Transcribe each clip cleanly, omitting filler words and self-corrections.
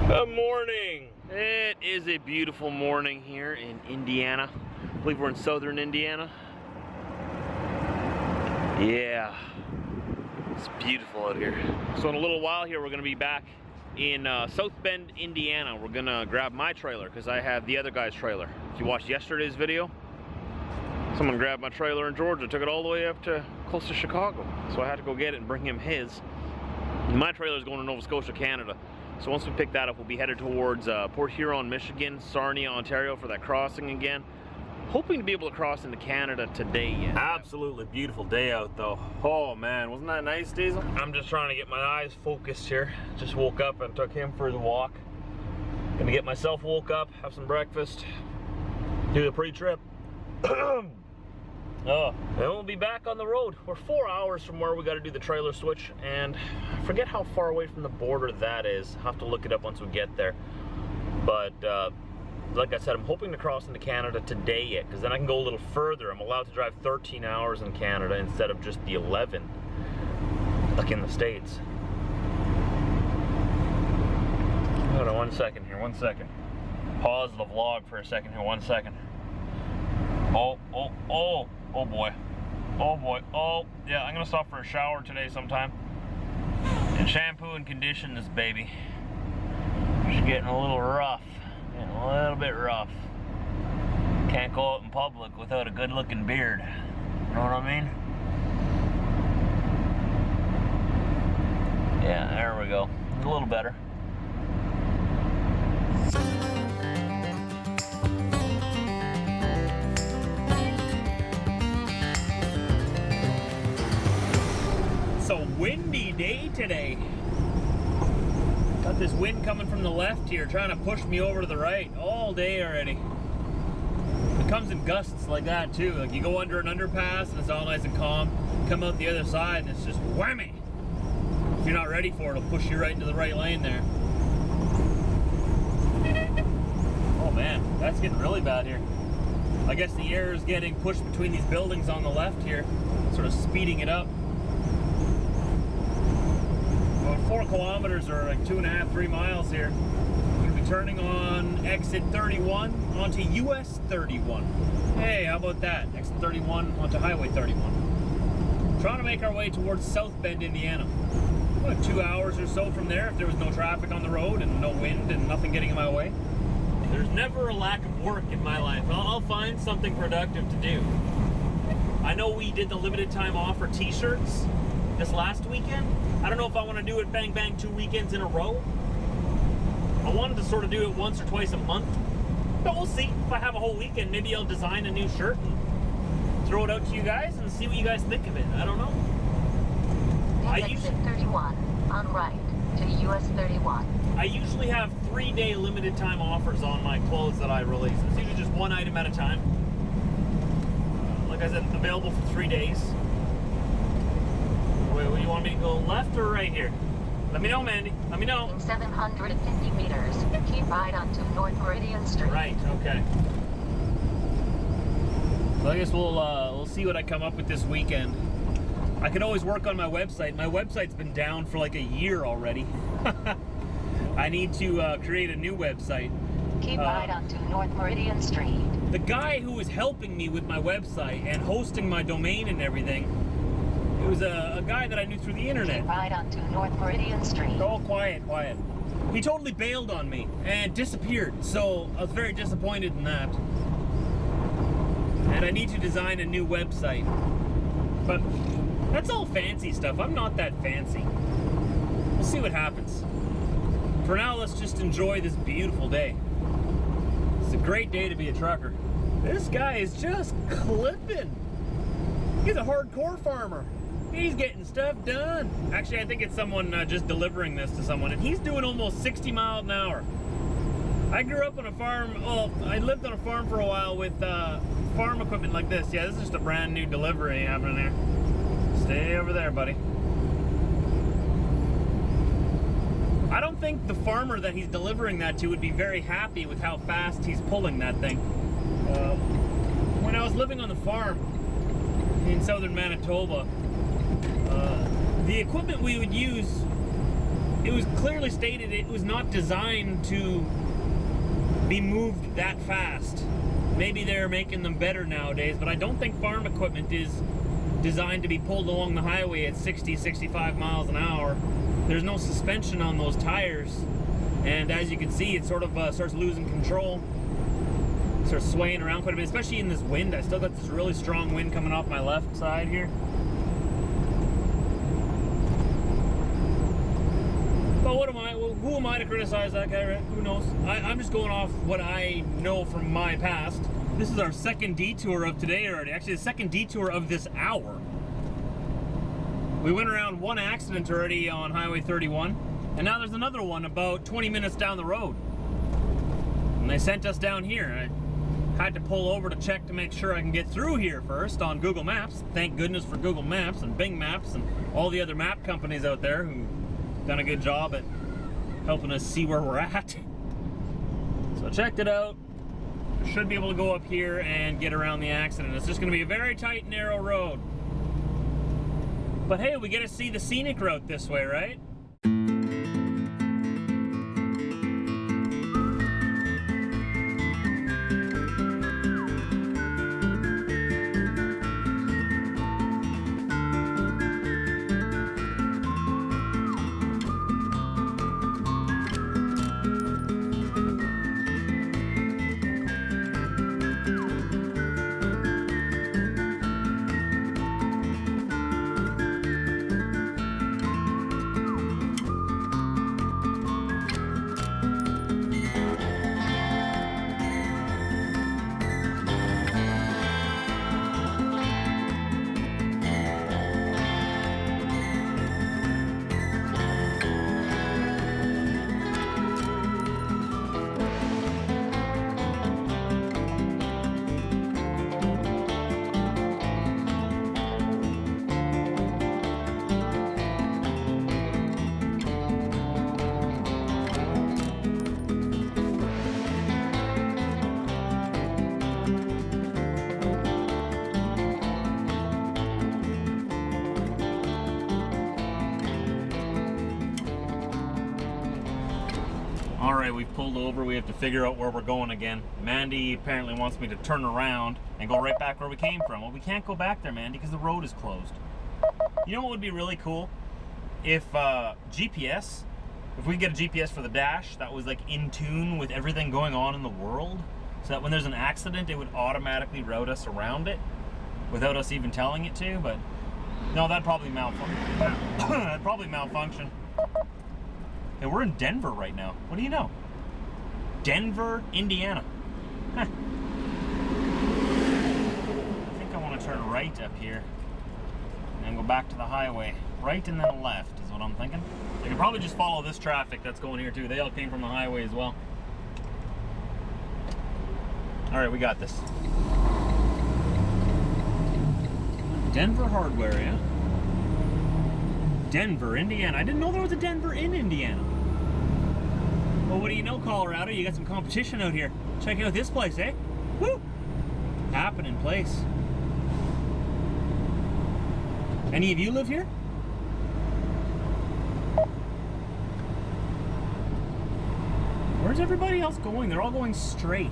Good morning. It is a beautiful morning here in Indiana. I believe we're in southern Indiana. Yeah, it's beautiful out here. So in a little while here, we're gonna be back in South Bend, Indiana. We're gonna grab my trailer because I have the other guy's trailer. If you watched yesterday's video, someone grabbed my trailer in Georgia, took it all the way up to close to Chicago. So I had to go get it and bring him his. My trailer is going to Nova Scotia, Canada. So once we pick that up, we'll be headed towards Port Huron, Michigan, Sarnia, Ontario for that crossing again. Hoping to be able to cross into Canada today yet. Absolutely beautiful day out though. Oh man, wasn't that nice, Diesel? I'm just trying to get my eyes focused here. Just woke up and took him for the walk. Gonna get myself woke up, have some breakfast, do the pre-trip. And we'll be back on the road. We're 4 hours from where we got to do the trailer switch, and I forget how far away from the border that is. I'll have to look it up once we get there. But like I said, I'm hoping to cross into Canada today yet, because then I can go a little further. I'm allowed to drive 13 hours in Canada instead of just the 11 like in the States. Hold on 1 second here, 1 second. Pause the vlog for a second here, 1 second. Oh boy. Oh boy. Oh, yeah, I'm gonna stop for a shower today sometime. And shampoo and condition this baby. It's getting a little rough. Getting a little bit rough. Can't go out in public without a good looking beard. You know what I mean? Yeah, there we go. A little better. It's a windy day today. Got this wind coming from the left here, trying to push me over to the right all day already. It comes in gusts like that too. Like you go under an underpass and it's all nice and calm. Come out the other side and it's just whammy. If you're not ready for it, it'll push you right into the right lane there. Oh man, that's getting really bad here. I guess the air is getting pushed between these buildings on the left here, sort of speeding it up. 4 kilometers or like 2.5, 3 miles here. We're gonna be turning on exit 31 onto US 31. Hey, how about that? Exit 31 onto Highway 31. Trying to make our way towards South Bend, Indiana. About 2 hours or so from there if there was no traffic on the road and no wind and nothing getting in my way. There's never a lack of work in my life. I'll find something productive to do. I know we did the limited time offer t-shirts this last weekend. I don't know if I want to do it bang bang 2 weekends in a row. I wanted to sort of do it once or twice a month, but we'll see. If I have a whole weekend, maybe I'll design a new shirt and throw it out to you guys and see what you guys think of it. I don't know. Exit 31 on right to US 31. I usually have 3-day limited time offers on my clothes that I release. It's usually just one item at a time. Like I said, available for 3 days. Wait, what do you want me to go, left or right here? Let me know, Mandy. Let me know. In 750 meters, keep right onto North Meridian Street. Right, okay. So I guess we'll see what I come up with this weekend. I can always work on my website. My website's been down for like a year already. I need to create a new website. Keep right onto North Meridian Street. The guy who was helping me with my website and hosting my domain and everything, it was a guy that I knew through the internet. Keep right onto North Meridian Street. Oh, quiet. He totally bailed on me and disappeared, so I was very disappointed in that. And I need to design a new website. But that's all fancy stuff. I'm not that fancy. We'll see what happens. For now, let's just enjoy this beautiful day. It's a great day to be a trucker. This guy is just clipping. He's a hardcore farmer. He's getting stuff done. Actually, I think it's someone just delivering this to someone, and he's doing almost 60 miles an hour. I grew up on a farm. Well, I lived on a farm for a while with farm equipment like this. Yeah, this is just a brand new delivery happening there. Stay over there, buddy. I don't think the farmer that he's delivering that to would be very happy with how fast he's pulling that thing. When I was living on the farm in southern Manitoba, the equipment we would use it was clearly stated it was not designed to be moved that fast. Maybe they're making them better nowadays, but I don't think farm equipment is designed to be pulled along the highway at 60, 65 miles an hour. There's no suspension on those tires, and as you can see, it sort of starts losing control, starts swaying around quite a bit, especially in this wind. I still got this really strong wind coming off my left side here. But what am I? Well, who am I to criticize that guy, right? Who knows? I'm just going off what I know from my past. This is our second detour of today already. Actually, the second detour of this hour. We went around one accident already on Highway 31, and now there's another one about 20 minutes down the road. And they sent us down here. I had to pull over to check to make sure I can get through here first on Google Maps. Thank goodness for Google Maps and Bing Maps and all the other map companies out there who've done a good job at helping us see where we're at. So I checked it out. Should be able to go up here and get around the accident. It's just going to be a very tight, narrow road. But hey, we get to see the scenic route this way, right? Alright, we've pulled over. We have to figure out where we're going again. Mandy apparently wants me to turn around and go right back where we came from. Well, we can't go back there, Mandy, because the road is closed. You know what would be really cool? If GPS, if we get a GPS for the dash that was like in tune with everything going on in the world, so that when there's an accident, it would automatically route us around it without us even telling it to, but no, that'd probably malfunction. That'd probably malfunction. And we're in Denver right now. What do you know? Denver, Indiana. Huh. I think I want to turn right up here and go back to the highway. Right and then left is what I'm thinking. I could probably just follow this traffic that's going here too. They all came from the highway as well. All right, we got this. Denver Hardware, yeah? Denver, Indiana. I didn't know there was a Denver in Indiana. Well, what do you know, Colorado? You got some competition out here. Check out this place, eh? Woo! Happening place. Any of you live here? Where's everybody else going? They're all going straight.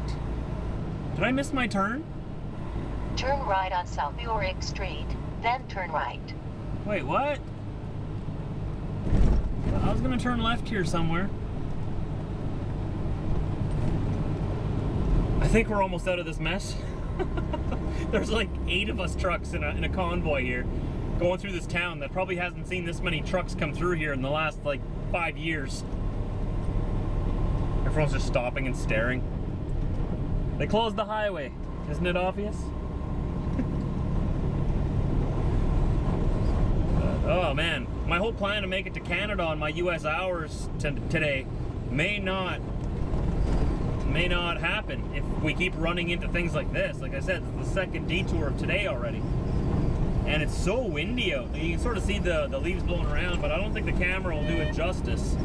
Did I miss my turn? Turn right on South Yorick Street, then turn right. Wait, what? I was gonna turn left here somewhere. I think we're almost out of this mess. There's like 8 of us trucks in a convoy here going through this town that probably hasn't seen this many trucks come through here in the last like 5 years. Everyone's just stopping and staring. They closed the highway. Isn't it obvious? Oh man, my whole plan to make it to Canada on my US hours today may not happen if we keep running into things like this. Like I said, it's the second detour of today already. And it's so windy out. You can sort of see the leaves blowing around, but I don't think the camera will do it justice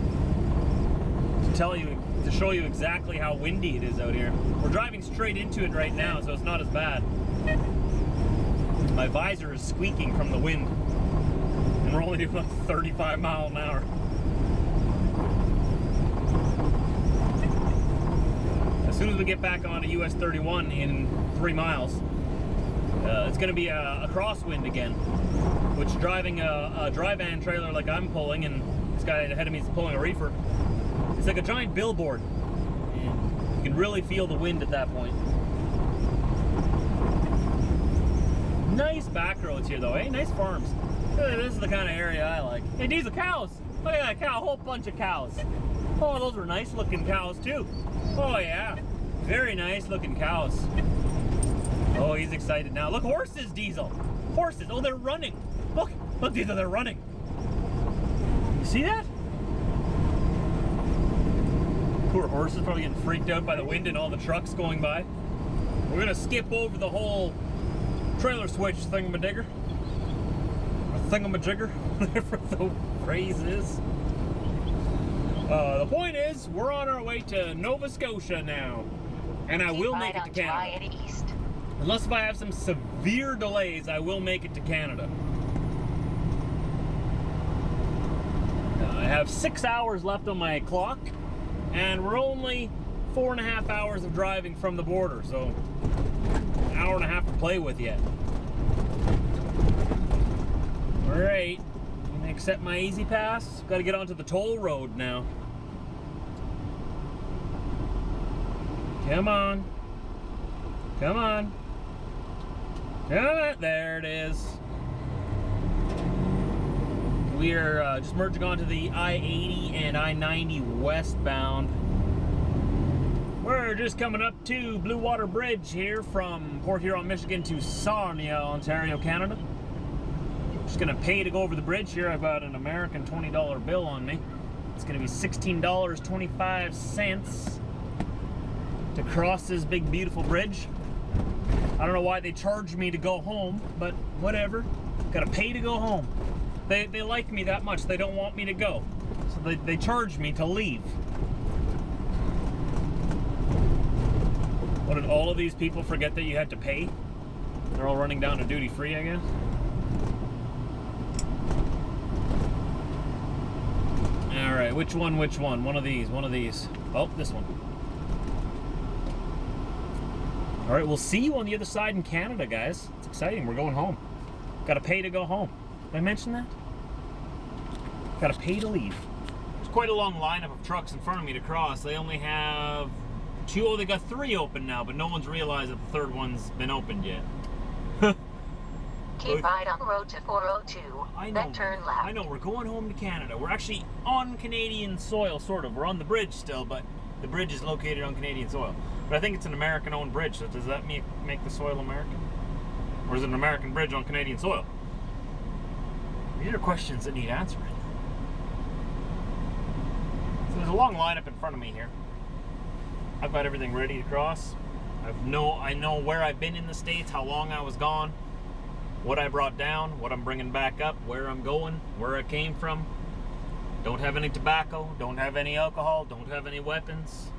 to show you exactly how windy it is out here. We're driving straight into it right now, so it's not as bad. My visor is squeaking from the wind. And we're only doing like 35 miles an hour. we get back onto US 31 in 3 miles, it's going to be a crosswind again, which driving a dry van trailer like I'm pulling, and this guy ahead of me is pulling a reefer, it's like a giant billboard, and you can really feel the wind at that point. Nice back roads here though, eh? Nice farms. This is the kind of area I like. Hey, these are cows. Look at that cow, a whole bunch of cows. Oh, those were nice looking cows too. Oh yeah, very nice looking cows. Oh, he's excited now. Look, horses, Diesel. Horses, oh, they're running. Look, Diesel, they're running. You see that? Poor horses probably getting freaked out by the wind and all the trucks going by. We're gonna skip over the whole trailer switch thingamadigger. Or thingamajigger, whatever the phrase is. The point is, we're on our way to Nova Scotia now. And I will make it to Canada. Unless if I have some severe delays, I will make it to Canada. I have 6 hours left on my clock, and we're only 4.5 hours of driving from the border, so an hour and a half to play with yet. Alright, I'm gonna accept my easy pass. Gotta get onto the toll road now. Come on. Come on. There it is. We are just merging onto the I-80 and I-90 westbound. We're just coming up to Blue Water Bridge here from Port Huron, Michigan to Sarnia, Ontario, Canada. Just gonna pay to go over the bridge here. I've got an American $20 bill on me. It's gonna be $16.25 to cross this big beautiful bridge. I don't know why they charge me to go home, but whatever. Gotta pay to go home. They like me that much, they don't want me to go. So they charge me to leave. What, did all of these people forget that you had to pay? They're all running down to duty free, I guess. Alright, which one? One of these. Oh, this one. Alright, we'll see you on the other side in Canada, guys. It's exciting, we're going home. Gotta pay to go home. Did I mention that? Gotta pay to leave. There's quite a long lineup of trucks in front of me to cross. They only have two, oh, they got 3 open now, but no one's realized that the 3rd one's been opened yet. Keep right on the road to 402, then turn left. I know, we're going home to Canada. We're actually on Canadian soil, sort of. We're on the bridge still, but the bridge is located on Canadian soil. But I think it's an American-owned bridge, so does that make the soil American? Or is it an American bridge on Canadian soil? These are questions that need answering. So there's a long lineup in front of me here. I've got everything ready to cross. I know where I've been in the States, how long I was gone, what I brought down, what I'm bringing back up, where I'm going, where I came from. Don't have any tobacco, don't have any alcohol, don't have any weapons.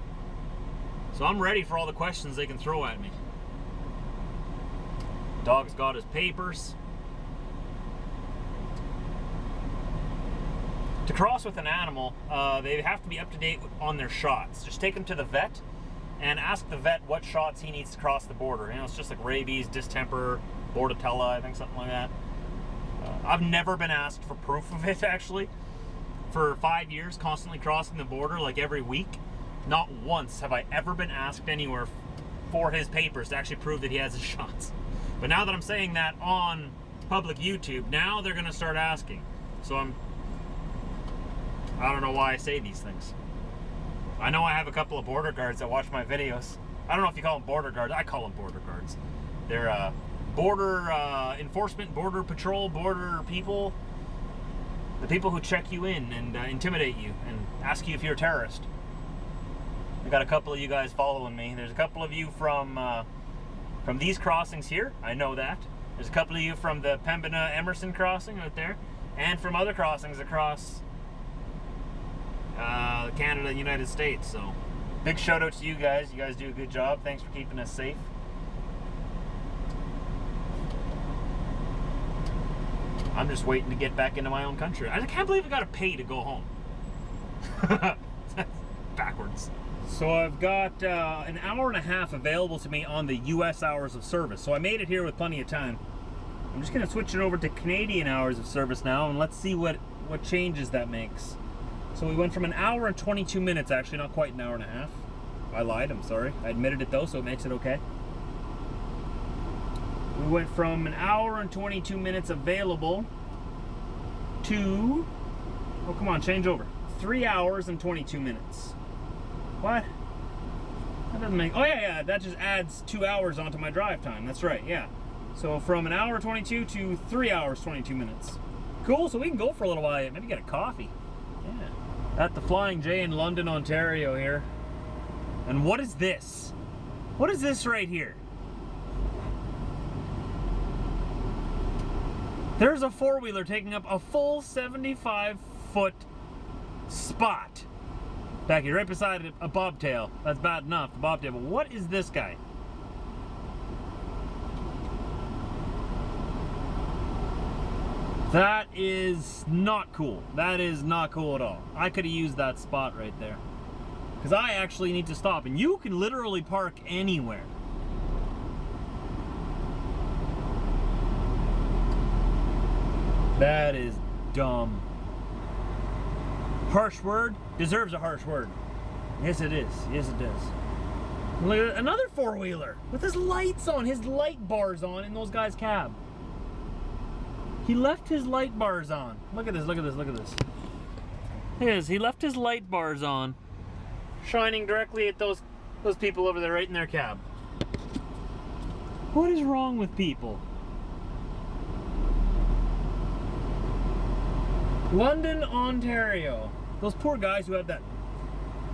So I'm ready for all the questions they can throw at me. Dog's got his papers. To cross with an animal, they have to be up to date on their shots. Just take them to the vet and ask the vet what shots he needs to cross the border. You know, it's just like rabies, distemper, bordetella, I think something like that. I've never been asked for proof of it, actually. For 5 years, constantly crossing the border, like every week, not once have I ever been asked anywhere for his papers to actually prove that he has his shots. But now that I'm saying that on public YouTube, now they're gonna start asking. So I don't know why I say these things. I know I have a couple of border guards that watch my videos. I don't know if you call them border guards. I call them border guards. They're border enforcement, border patrol, border people. The people who check you in and intimidate you and ask you if you're a terrorist. I got a couple of you guys following me. There's a couple of you from these crossings here. I know that. There's a couple of you from the Pembina-Emerson crossing out there, and from other crossings across Canada and United States. So big shout out to you guys. You guys do a good job. Thanks for keeping us safe. I'm just waiting to get back into my own country. I can't believe I gotta pay to go home. Backwards. So I've got an hour and a half available to me on the US hours of service. So I made it here with plenty of time. I'm just gonna switch it over to Canadian hours of service now, and let's see what changes that makes. So we went from an hour and 22 minutes, actually not quite an hour and a half. I lied, I'm sorry. I admitted it though, so it makes it okay. We went from an hour and 22 minutes available to, oh come on, change over. 3 hours and 22 minutes. What? That doesn't make, oh yeah, that just adds 2 hours onto my drive time. That's right, yeah. So from an hour 22 to 3 hours 22 minutes. Cool, so we can go for a little while, maybe get a coffee. Yeah. At the Flying J in London, Ontario here. And what is this? What is this right here? There's a four-wheeler taking up a full 75-foot spot. Back here, right beside a bobtail. That's bad enough, the bobtail. But what is this guy? That is not cool. That is not cool at all. I could have used that spot right there. Because I actually need to stop. And you can literally park anywhere. That is dumb. Harsh word? Deserves a harsh word. Yes, it is. Yes, it does. Look at another four-wheeler with his lights on, his light bars on in those guys' cab. He left his light bars on. Look at this, look at this, look at this. He left his light bars on, shining directly at those people over there right in their cab. What is wrong with people? London, Ontario. Those poor guys who have that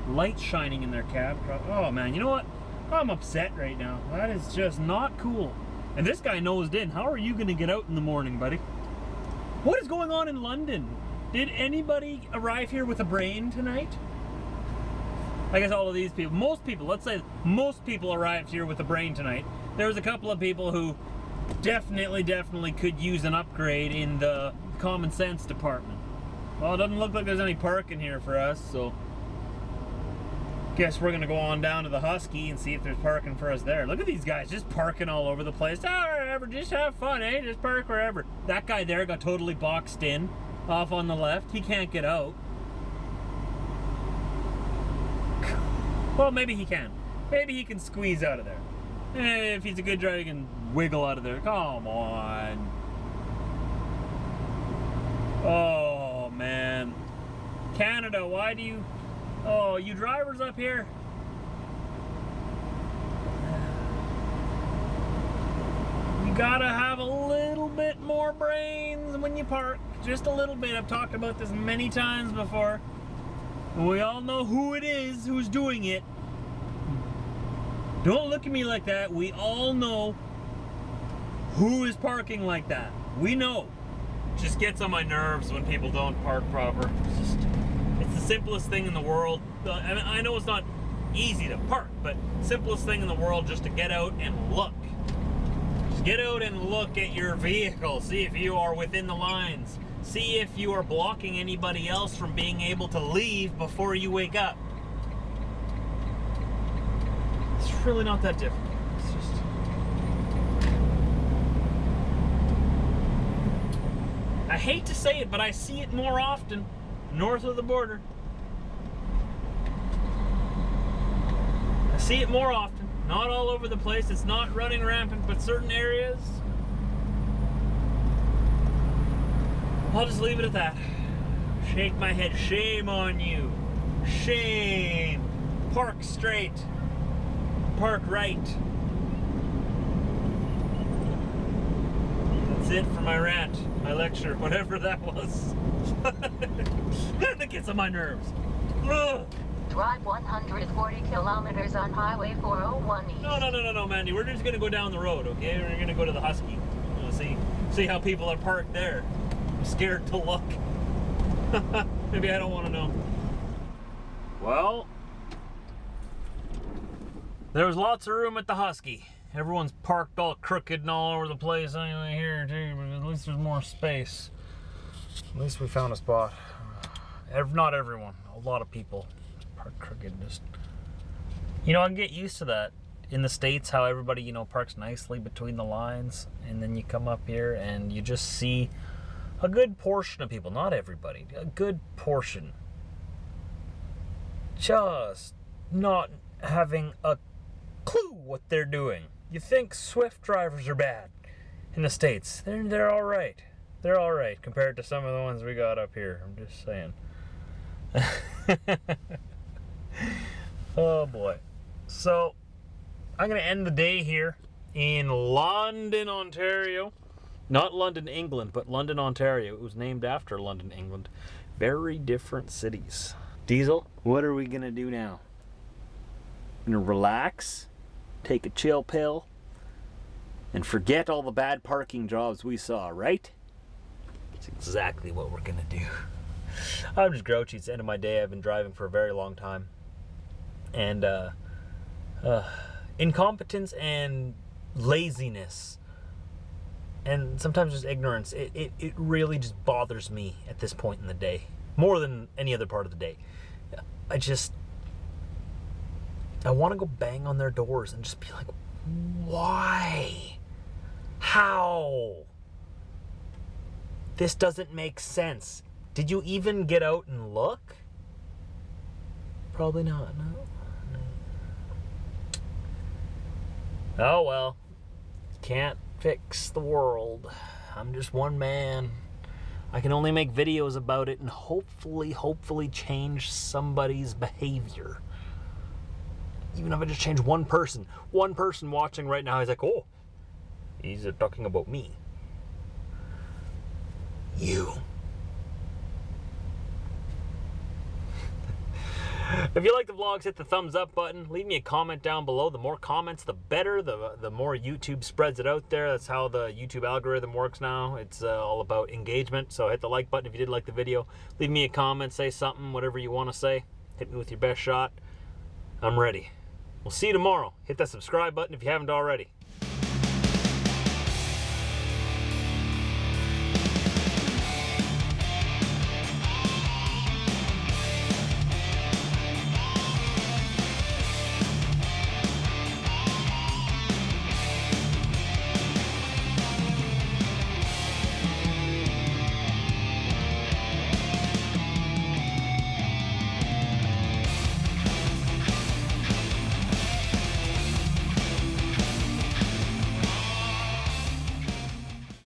light shining in their cab. Oh man, you know what? I'm upset right now. That is just not cool. And this guy nosed in. How are you gonna get out in the morning, buddy? What is going on in London? Did anybody arrive here with a brain tonight? I guess all of these people, most people, let's say most people arrived here with a brain tonight. There was a couple of people who definitely could use an upgrade in the common sense department. Well, it doesn't look like there's any parking here for us, so guess we're gonna go on down to the Husky and see if there's parking for us there. Look at these guys just parking all over the place. Oh, wherever, just have fun, eh? Just park wherever. That guy there got totally boxed in off on the left. He can't get out. Well, maybe he can. Maybe he can squeeze out of there. If he's a good driver, he can wiggle out of there. Come on. Oh, man. Canada, why do you... Oh, you drivers up here. You gotta have a little bit more brains when you park. Just a little bit. I've talked about this many times before. We all know who it is who's doing it. Don't look at me like that. We all know who is parking like that. We know. Just gets on my nerves when people don't park proper. It's the simplest thing in the world. I mean, I know it's not easy to park, but simplest thing in the world just to get out and look. Just get out and look at your vehicle. See if you are within the lines. See if you are blocking anybody else from being able to leave before you wake up. It's really not that difficult. It's just... I hate to say it, but I see it more often north of the border. I see it more often. Not all over the place. It's not running rampant, but certain areas. I'll just leave it at that. Shake my head. Shame on you. Shame. Park straight. Park right. That's it for my rant, my lecture, whatever that was. That gets on my nerves. Ugh. Drive 140 kilometers on Highway 401 East. No, Mandy. We're just gonna go down the road, okay? We're gonna go to the Husky. See how people are parked there. I'm scared to look. Maybe I don't want to know. Well, there was lots of room at the Husky. Everyone's parked all crooked and all over the place anyway here too, but at least there's more space. At least we found a spot. Not everyone. A lot of people parked crooked. Just You know, I can get used to that. In the States, how everybody, you know, parks nicely between the lines, and then you come up here and you just see a good portion of people, not everybody, a good portion, just not having a clue what they're doing. You think Swift drivers are bad in the States. They're all right. They're all right compared to some of the ones we got up here. I'm just saying. Oh boy. So I'm going to end the day here in London, Ontario. Not London, England, but London, Ontario. It was named after London, England. Very different cities. Diesel, what are we going to do now? Going to relax, take a chill pill, and forget all the bad parking jobs we saw, right? That's exactly what we're going to do. I'm just grouchy. It's the end of my day. I've been driving for a very long time. And, incompetence and laziness and sometimes just ignorance, it really just bothers me at this point in the day more than any other part of the day. I want to go bang on their doors and just be like, why? How? This doesn't make sense. Did you even get out and look? Probably not, no. Oh well, can't fix the world. I'm just one man. I can only make videos about it and hopefully change somebody's behavior. Even if I just change one person watching right now is like, oh, he's talking about me. You. If you like the vlogs, hit the thumbs up button. Leave me a comment down below. The more comments, the better. The more YouTube spreads it out there. That's how the YouTube algorithm works now. It's all about engagement. So hit the like button if you did like the video. Leave me a comment, say something, whatever you want to say. Hit me with your best shot. I'm ready. We'll see you tomorrow. Hit that subscribe button if you haven't already.